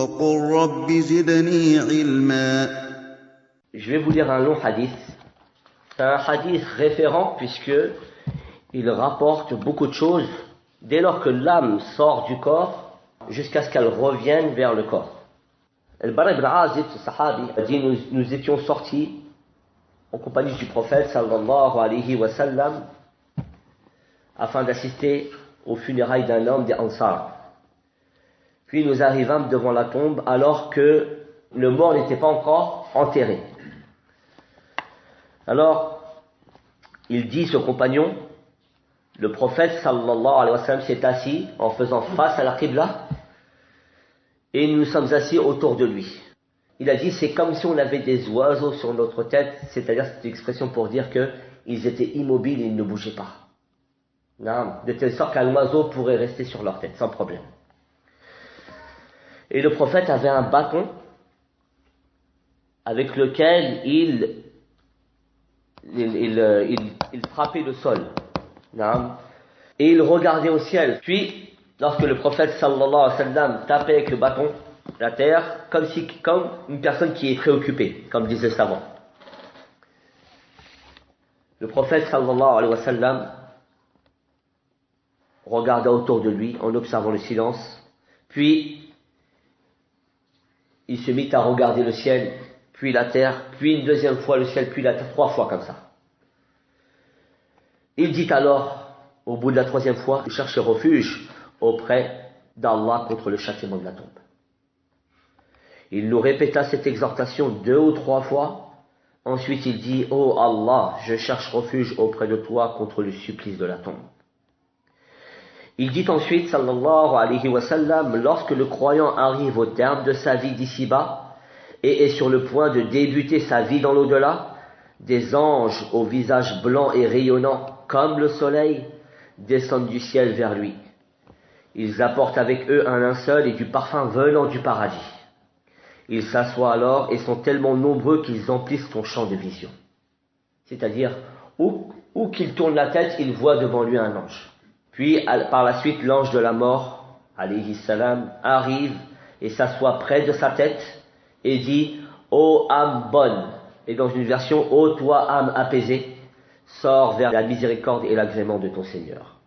وقل رب زدني علما. Je vais vous lire un long hadith. C'est un hadith référent puisque il rapporte beaucoup de choses dès lors que l'âme sort du corps jusqu'à ce qu'elle revienne vers le corps. Al-Bara ibn Azib, ce sahabi, a dit nous étions sortis en compagnie du prophète sallallahu alayhi wa sallam afin d'assister aux funérailles d'un homme des Ansar. Puis nous arrivâmes devant la tombe alors que le mort n'était pas encore enterré. Alors, il dit, ce compagnon, le prophète sallallahu alayhi wa sallam s'est assis en faisant face à la Qibla et nous sommes assis autour de lui. Il a dit, c'est comme si on avait des oiseaux sur notre tête, c'est-à-dire cette expression pour dire qu'ils étaient immobiles et ils ne bougeaient pas. Non, de telle sorte qu'un oiseau pourrait rester sur leur tête sans problème. Et le prophète avait un bâton avec lequel il frappait le sol. Non. Et il regardait au ciel. Puis, lorsque le prophète sallallahu alayhi wa sallam tapait avec le bâton la terre, comme une personne qui est préoccupée, comme disait le savant. Le prophète sallallahu alayhi wa sallam regarda autour de lui en observant le silence, puis il se mit à regarder le ciel, puis la terre, puis une deuxième fois le ciel, puis la terre, 3 fois comme ça. Il dit alors, au bout de la 3e fois, il cherchait refuge auprès d'Allah contre le châtiment de la tombe. Il nous répéta cette exhortation 2 ou 3 fois. Ensuite il dit, oh Allah, je cherche refuge auprès de toi contre le supplice de la tombe. Il dit ensuite, sallallahu alayhi wa sallam, lorsque le croyant arrive au terme de sa vie d'ici-bas et est sur le point de débuter sa vie dans l'au-delà, des anges au visage blanc et rayonnant comme le soleil descendent du ciel vers lui. Ils apportent avec eux un linceul et du parfum venant du paradis. Ils s'assoient alors et sont tellement nombreux qu'ils emplissent son champ de vision. C'est-à-dire, où qu'il tourne la tête, il voit devant lui un ange. Puis, par la suite, l'ange de la mort, alayhi salam, arrive et s'assoit près de sa tête et dit, ô âme bonne, et dans une version, ô toi âme apaisée, sors vers la miséricorde et l'agrément de ton Seigneur.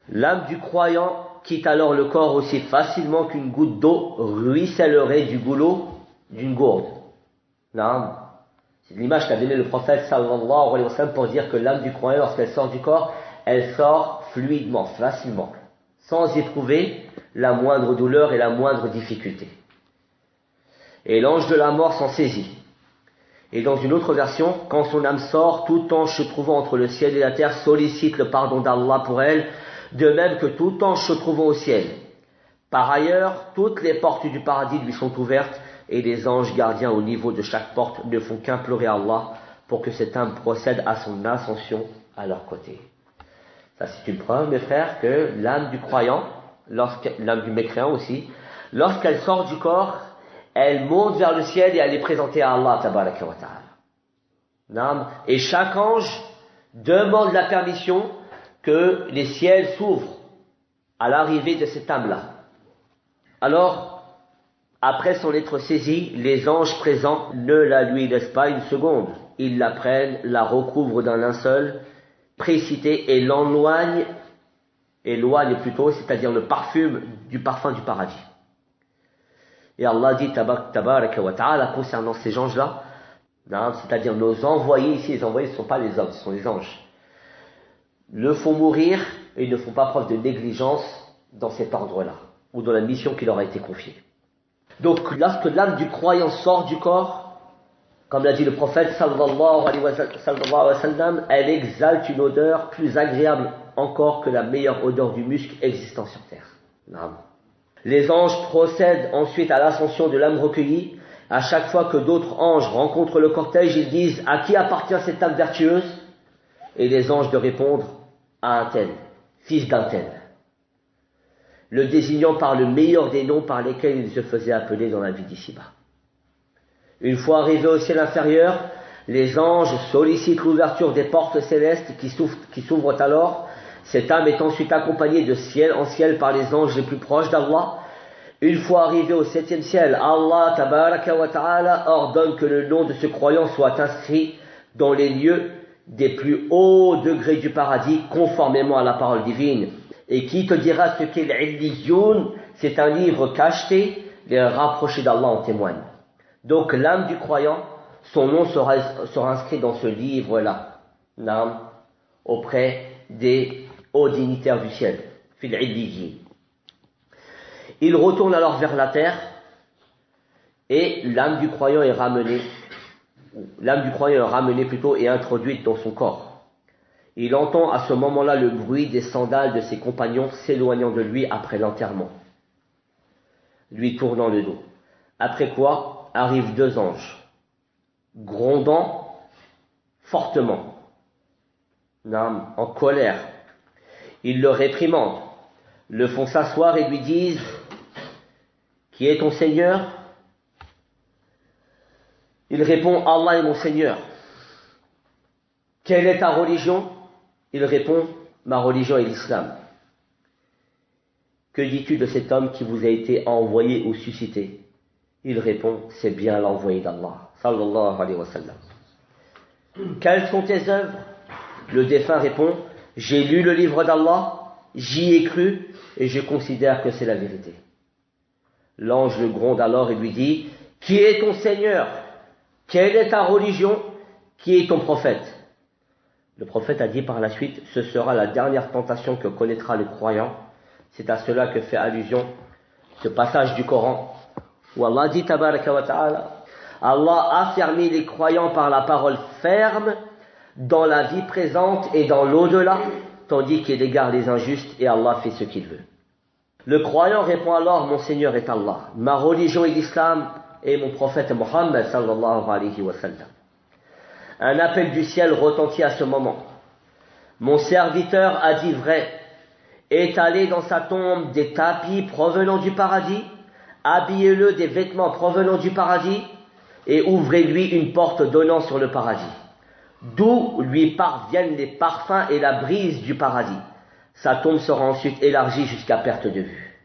L'âme du croyant quitte alors le corps aussi facilement qu'une goutte d'eau ruissellerait du goulot d'une gourde. Non. C'est l'image qu'a donnée le prophète sallallahu alayhi wa sallam pour dire que l'âme du croyant, lorsqu'elle sort du corps, elle sort fluidement, facilement, sans éprouver la moindre douleur et la moindre difficulté. Et l'ange de la mort s'en saisit. Et dans une autre version, quand son âme sort, tout ange se trouvant entre le ciel et la terre sollicite le pardon d'Allah pour elle, de même que tout ange se trouvant au ciel. Par ailleurs, toutes les portes du paradis lui sont ouvertes et les anges gardiens au niveau de chaque porte ne font qu'implorer Allah pour que cette âme procède à son ascension à leur côté. Ça, c'est une preuve, mes frères, que l'âme du croyant, l'âme du mécréant aussi, lorsqu'elle sort du corps, elle monte vers le ciel et elle est présentée à Allah tabaraka wa ta'ala. Et chaque ange demande la permission que les ciels s'ouvrent à l'arrivée de cette âme-là. Alors, après s'en être saisi, les anges présents ne la lui laissent pas une seconde. Ils la prennent, la recouvrent d'un linceul précité et éloignent plutôt, c'est-à-dire le parfum du paradis. Et Allah dit tabaraka wa ta'ala concernant ces anges-là, c'est-à-dire nos envoyés ici, les envoyés ne sont pas les hommes, ce sont les anges, le font mourir et ils ne font pas preuve de négligence dans cet ordre-là, ou dans la mission qui leur a été confiée. Donc lorsque l'âme du croyant sort du corps, comme l'a dit le prophète sallallahu alayhi wa sallam, elle exalte une odeur plus agréable encore que la meilleure odeur du musc existant sur terre. Les anges procèdent ensuite à l'ascension de l'âme recueillie. À chaque fois que d'autres anges rencontrent le cortège, ils disent « À qui appartient cette âme vertueuse ?» Et les anges de répondre « À un tel, fils d'un tel », le désignant par le meilleur des noms par lesquels il se faisait appeler dans la vie d'ici-bas. Une fois arrivés au ciel inférieur, les anges sollicitent l'ouverture des portes célestes qui s'ouvrent alors. Cette âme est ensuite accompagnée de ciel en ciel par les anges les plus proches d'Allah, Une fois arrivé au 7e ciel, Allah tabaraka wa ta'ala ordonne que le nom de ce croyant soit inscrit dans les lieux des plus hauts degrés du paradis, conformément à la parole divine. Et qui te dira ce qu'est l'Illiyoun? C'est un livre cacheté, les rapprochés d'Allah en témoignent. Donc l'âme du croyant, son nom sera inscrit dans ce livre-là, auprès des hauts dignitaires du ciel, fil Illiyin. Il retourne alors vers la terre et l'âme du croyant est ramenée plutôt et introduite dans son corps. Il entend à ce moment-là le bruit des sandales de ses compagnons s'éloignant de lui après l'enterrement, lui tournant le dos. Après quoi arrivent 2 anges, grondant fortement, en colère. Ils le réprimandent, le font s'asseoir et lui disent: qui est ton Seigneur? Il répond: Allah est mon Seigneur. Quelle est ta religion? Il répond: ma religion est l'islam. Que dis-tu de cet homme qui vous a été envoyé ou suscité? Il répond: c'est bien l'envoyé d'Allah, sallallahu alayhi wa sallam. Quelles sont tes œuvres? Le défunt répond: j'ai lu le livre d'Allah, j'y ai cru et je considère que c'est la vérité. L'ange le gronde alors et lui dit: qui est ton Seigneur? Quelle est ta religion? Qui est ton prophète? Le prophète a dit par la suite: ce sera la dernière tentation que connaîtra le croyant. C'est à cela que fait allusion ce passage du Coran où Allah dit tabaraka wa ta'ala: Allah a affermi les croyants par la parole ferme dans la vie présente et dans l'au-delà, tandis qu'il égare les injustes et Allah fait ce qu'il veut. Le croyant répond alors: mon Seigneur est Allah, ma religion est l'islam et mon prophète Mohammed sallallahu alayhi wa sallam. Un appel du ciel retentit à ce moment. Mon serviteur a dit vrai. Étalez dans sa tombe des tapis provenant du paradis, habillez-le des vêtements provenant du paradis et ouvrez-lui une porte donnant sur le paradis, d'où lui parviennent les parfums et la brise du paradis. Sa tombe sera ensuite élargie jusqu'à perte de vue.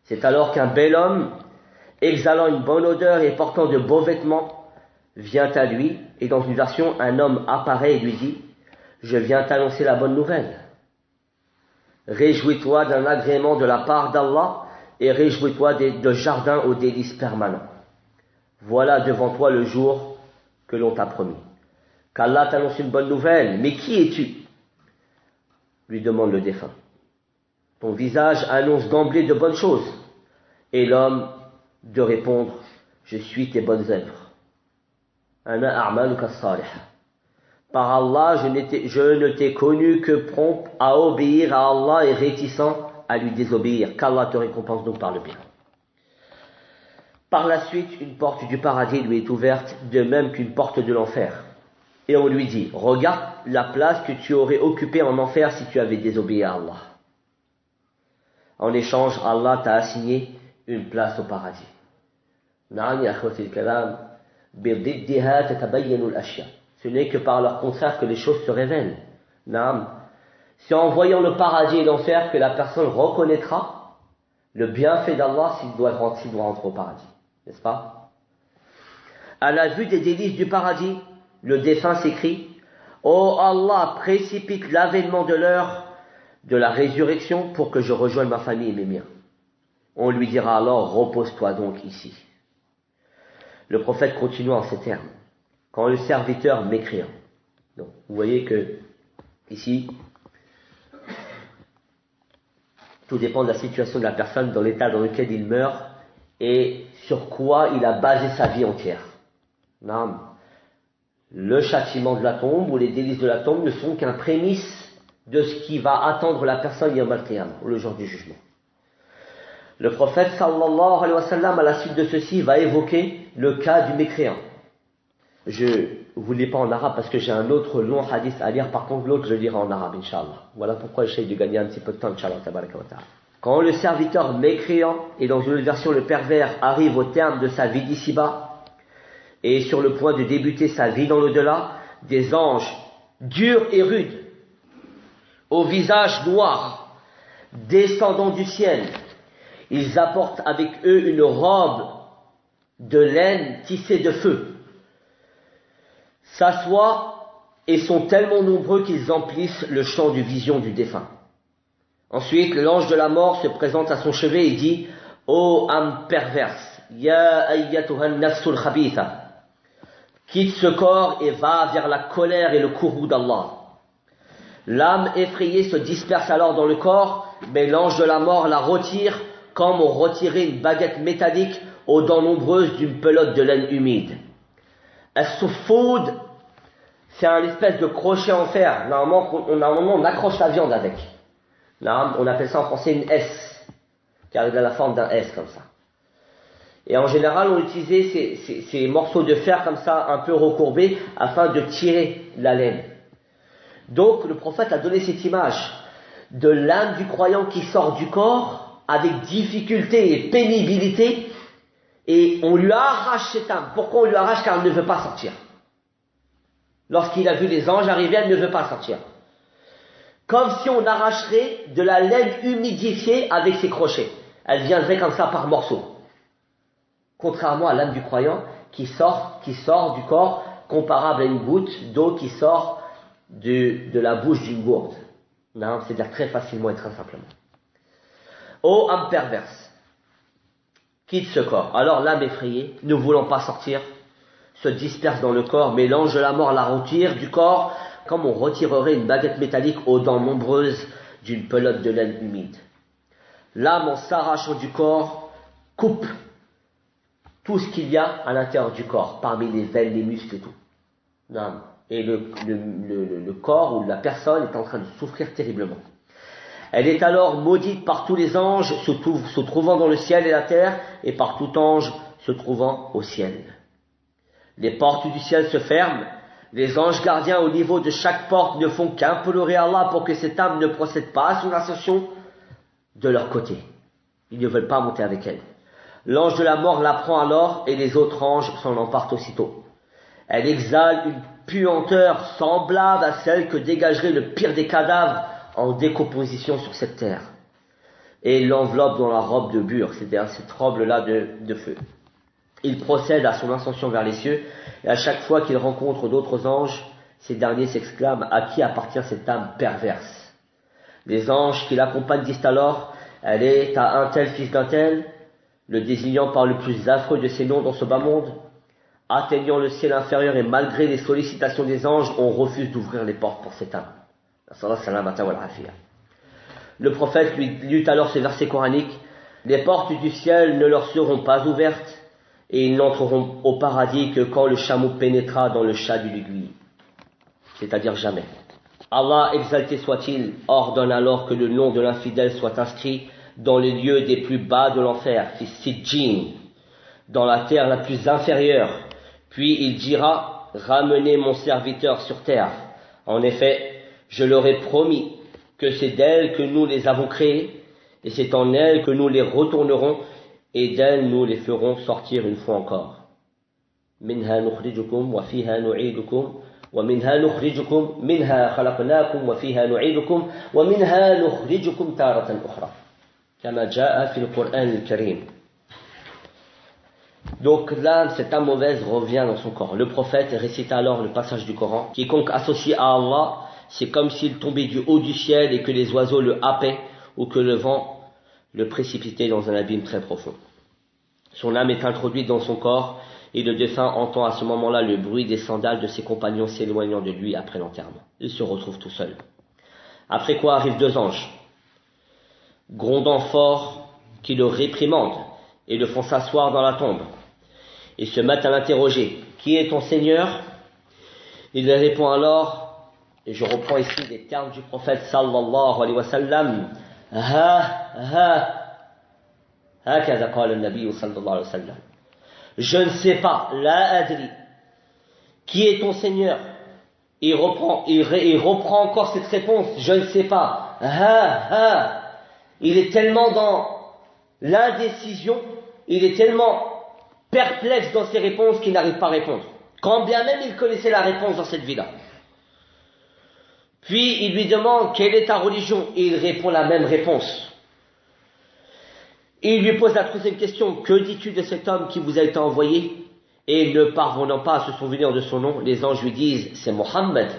C'est alors qu'un bel homme, exhalant une bonne odeur et portant de beaux vêtements, vient à lui, et dans une version, un homme apparaît et lui dit: je viens t'annoncer la bonne nouvelle. Réjouis-toi d'un agrément de la part d'Allah et réjouis-toi de jardins aux délices permanents. Voilà devant toi le jour que l'on t'a promis. Qu'Allah t'annonce une bonne nouvelle. Mais qui es-tu? Lui demande le défunt. Ton visage annonce d'emblée de bonnes choses. Et l'homme de répondre: je suis tes bonnes œuvres. Ana a'maluka as-salihah. Par Allah, je ne t'ai connu que prompt à obéir à Allah et réticent à lui désobéir. Qu'Allah te récompense donc par le bien. Par la suite, une porte du paradis lui est ouverte, de même qu'une porte de l'enfer. Et on lui dit: regarde la place que tu aurais occupée en enfer si tu avais désobéi à Allah. En échange, Allah t'a assigné une place au paradis. Ce n'est que par leur contraire que les choses se révèlent. C'est en voyant le paradis et l'enfer que la personne reconnaîtra le bienfait d'Allah s'il doit rentrer au paradis. N'est-ce pas? À la vue des délices du paradis, le défunt s'écrie: ô Allah, précipite l'avènement de l'heure de la résurrection pour que je rejoigne ma famille et mes miens. On lui dira alors: repose-toi donc ici. Le prophète continue en ces termes: quand le serviteur mécréant. Donc, vous voyez que ici, tout dépend de la situation de la personne, dans l'état dans lequel il meurt et sur quoi il a basé sa vie entière. Non. Le châtiment de la tombe ou les délices de la tombe ne sont qu'un prémisse de ce qui va attendre la personne Yawm al-Qiyamah, ou le jour du jugement. Le prophète sallallahu alayhi wa sallam, à la suite de ceci, va évoquer le cas du mécréant. Je ne vous lis pas en arabe parce que j'ai un autre long hadith à lire, par contre l'autre je le lirai en arabe, Inch'Allah. Voilà pourquoi j'essaie de gagner un petit peu de temps, Inch'Allah, tabaraka wa ta'ala. Quand le serviteur mécréant, et dans une version le pervers, arrive au terme de sa vie d'ici-bas, et est sur le point de débuter sa vie dans l'au-delà, des anges durs et rudes, au visage noir, descendant du ciel, Ils apportent avec eux une robe de laine tissée de feu, s'assoient et sont tellement nombreux qu'ils emplissent le champ de vision du défunt. Ensuite, l'ange de la mort se présente à son chevet et dit: ô âme perverse, ya ayyatuhan nafsul khabitha, quitte ce corps et va vers la colère et le courroux d'Allah. L'âme effrayée se disperse alors dans le corps, mais l'ange de la mort la retire comme on retirait une baguette métallique aux dents nombreuses d'une pelote de laine humide. As-Suffoud, c'est un espèce de crochet en fer. Normalement, on accroche la viande avec. On appelle ça en français une S, qui a la forme d'un S comme ça. Et en général, on utilisait ces morceaux de fer comme ça, un peu recourbés, afin de tirer la laine. Donc, le prophète a donné cette image de l'âme du croyant qui sort du corps avec difficulté et pénibilité, et on lui arrache cette âme. Pourquoi on lui arrache? Car elle ne veut pas sortir. Lorsqu'il a vu les anges arriver, elle ne veut pas sortir. Comme si on arracherait de la laine humidifiée avec ses crochets. Elle viendrait comme ça par morceaux. Contrairement à l'âme du croyant qui sort du corps, comparable à une goutte d'eau qui sort de la bouche d'une gourde. C'est-à-dire très facilement et très simplement. Ô âme perverse, quitte ce corps. Alors l'âme effrayée, ne voulant pas sortir, se disperse dans le corps, mais l'ange de la mort la retire du corps comme on retirerait une baguette métallique aux dents nombreuses d'une pelote de laine humide. L'âme, en s'arrachant du corps, coupe tout ce qu'il y a à l'intérieur du corps, parmi les veines, les muscles et tout. Et le corps ou la personne est en train de souffrir terriblement. Elle est alors maudite par tous les anges se trouvant dans le ciel et la terre, et par tout ange se trouvant au ciel. Les portes du ciel se ferment, les anges gardiens au niveau de chaque porte ne font qu'implorer Allah pour que cette âme ne procède pas à son ascension de leur côté. Ils ne veulent pas monter avec elle. L'ange de la mort la prend alors et les autres anges s'en emparent aussitôt. Elle exhale une puanteur semblable à celle que dégagerait le pire des cadavres en décomposition sur cette terre. Et l'enveloppe dans la robe de bure, c'est-à-dire cette robe-là de feu. Il procède à son ascension vers les cieux, et à chaque fois qu'il rencontre d'autres anges, ces derniers s'exclament: à qui appartient cette âme perverse? Les anges qui l'accompagnent disent alors: elle est à un tel fils d'un tel, le désignant par le plus affreux de ses noms dans ce bas monde. Atteignant le ciel inférieur et malgré les sollicitations des anges, on refuse d'ouvrir les portes pour cette âme. Le prophète lui lut alors ce verset coranique: les portes du ciel ne leur seront pas ouvertes, et ils n'entreront au paradis que quand le chameau pénétrera dans le chat de l'aiguille, c'est-à-dire jamais. Allah, exalté soit-il, ordonne alors que le nom de l'infidèle soit inscrit dans les lieux des plus bas de l'enfer, fi Sijjin, dans la terre la plus inférieure. Puis il dira: ramenez mon serviteur sur terre. En effet, je leur ai promis que c'est d'elle que nous les avons créés, et c'est en elle que nous les retournerons, et d'elle nous les ferons sortir une fois encore. Minha nukhrijukum wa fiha nu'idukum wa minha nukhrijukum minha khalaqnakum wa fiha nu'idukum wa minha nukhrijukum taratan ukhra. Kama jaa fi al-Qur'an al-Karim. Donc là, cette âme mauvaise revient dans son corps. Le prophète récite alors le passage du Coran: quiconque associe à Allah, c'est comme s'il tombait du haut du ciel et que les oiseaux le happaient ou que le vent le précipitait dans un abîme très profond. Son âme est introduite dans son corps et le défunt entend à ce moment-là le bruit des sandales de ses compagnons s'éloignant de lui après l'enterrement. Il se retrouve tout seul. Après quoi arrivent deux anges, grondant fort, qui le réprimandent et le font s'asseoir dans la tombe et se mettent à l'interroger: qui est ton Seigneur? Il répond alors, et je reprends ici les termes du prophète sallallahu alayhi wa sallam: هكذا قال النبي صلى الله عليه وسلم. Je ne sais pas, la adri. Qui est ton Seigneur? Il reprend encore cette réponse: je ne sais pas. Il est tellement dans l'indécision, il est tellement perplexe dans ses réponses qu'il n'arrive pas à répondre, quand bien même il connaissait la réponse dans cette vie-là. Puis il lui demande: quelle est ta religion? Et il répond la même réponse. Et il lui pose la troisième question, que dis-tu de cet homme qui vous a été envoyé? Et ne parvenant pas à se souvenir de son nom, les anges lui disent, c'est Mohammed,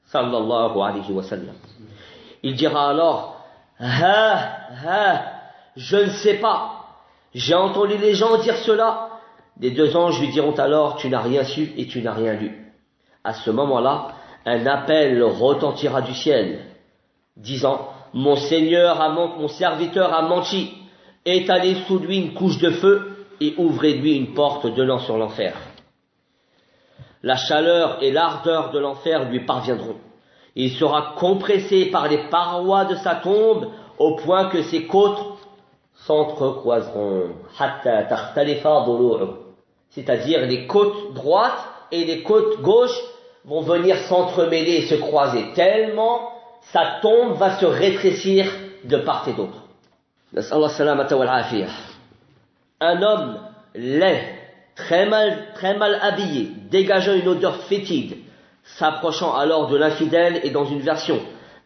sallallahu alayhi wa sallam. Il dira alors, je ne sais pas, j'ai entendu les gens dire cela. Les deux anges lui diront alors, tu n'as rien su et tu n'as rien lu. À ce moment-là, un appel retentira du ciel, disant, mon serviteur a menti, étalez sous lui une couche de feu et ouvrez-lui une porte donnant sur l'enfer. La chaleur et l'ardeur de l'enfer lui parviendront. Il sera compressé par les parois de sa tombe au point que ses côtes s'entrecroiseront. C'est-à-dire les côtes droites et les côtes gauches vont venir s'entremêler et se croiser, tellement sa tombe va se rétrécir de part et d'autre. Un homme laid, très mal habillé, dégageant une odeur fétide, s'approchant alors de l'infidèle, et dans une version,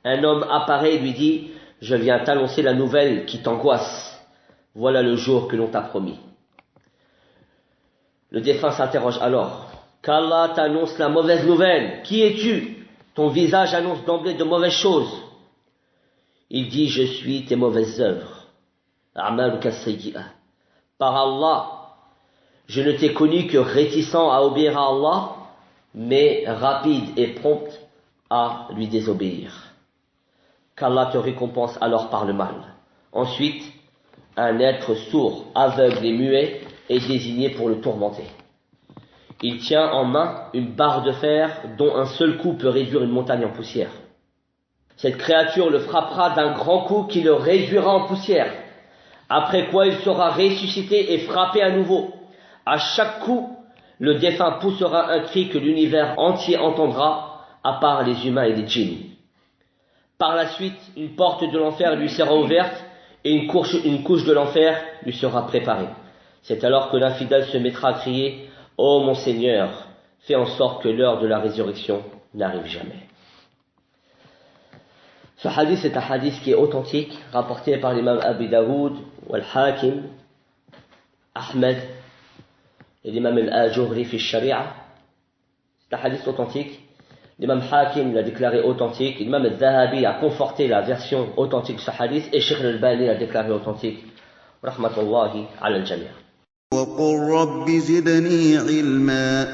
un homme apparaît et lui dit, je viens t'annoncer la nouvelle qui t'angoisse, voilà le jour que l'on t'a promis. Le défunt s'interroge alors, qu'Allah t'annonce la mauvaise nouvelle, qui es-tu? Ton visage annonce d'emblée de mauvaises choses. Il dit, je suis tes mauvaises œuvres. Par Allah, je ne t'ai connu que réticent à obéir à Allah, mais rapide et prompt à lui désobéir. Qu'Allah te récompense alors par le mal. Ensuite, un être sourd, aveugle et muet est désigné pour le tourmenter. Il tient en main une barre de fer dont un seul coup peut réduire une montagne en poussière. Cette créature le frappera d'un grand coup qui le réduira en poussière, après quoi il sera ressuscité et frappé à nouveau. À chaque coup, le défunt poussera un cri que l'univers entier entendra, à part les humains et les djinns. Par la suite, une porte de l'enfer lui sera ouverte et une couche de l'enfer lui sera préparée. C'est alors que l'infidèle se mettra à crier « Ô mon Seigneur, fais en sorte que l'heure de la résurrection n'arrive jamais ». Ce hadith est un hadith qui est authentique, rapporté par l'imam Abi Daoud, Al-Hakim, Ahmed et l'imam Al-Ajurri fi Sharia. C'est un hadith authentique. L'imam Hakim l'a déclaré authentique. L'imam Al-Zahabi a conforté la version authentique de ce hadith et Sheikh Al-Albani l'a déclaré authentique. Rahmatullahi ala al-jami'. وقل رب زدني علما